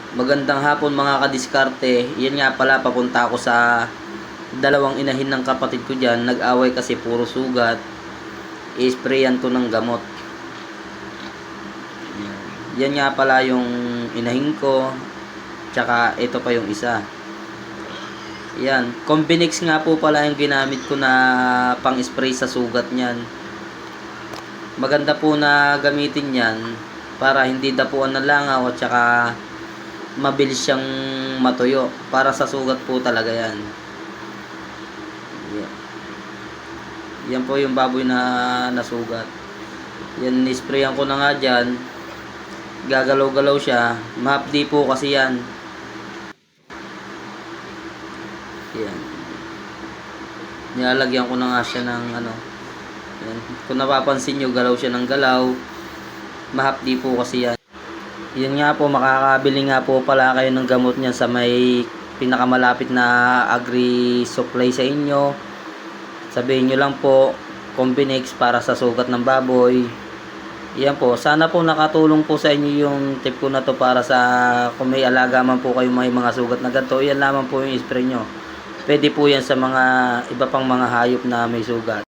Magandang hapon mga kadiskarte. Yan nga pala, papunta ako sa dalawang inahin ng kapatid ko dyan. Nag-away kasi puro sugat. I-sprayan ko ng gamot. Yan nga pala yung inahin ko. Tsaka ito pa yung isa. Yan. Combinix nga po pala yung ginamit ko na pang-spray sa sugat niyan. Maganda po na gamitin yan para hindi dapuan ng langaw at tsaka mabilis siyang matuyo. Para sa sugat po talaga yan. Yan po yung baboy na nasugat. Yan, nisprayan ko na nga dyan. Gagalaw-galaw siya. Mahapdi po kasi yan. Yan. Nilalagyan ko na nga siya ng ano. Yan. Kung napapansin nyo, galaw siya ng galaw. Mahapdi po kasi yan. Yan nga po, makakabili nga po pala kayo ng gamot niyan sa may pinakamalapit na agri-supply sa inyo. Sabihin nyo lang po, Combinix para sa sugat ng baboy. Yan po, sana po nakatulong po sa inyo yung tip ko na to para sa kung may alaga man po kayo may mga sugat na ganito. Yan lamang po yung spray nyo. Pwede po yan sa mga iba pang mga hayop na may sugat.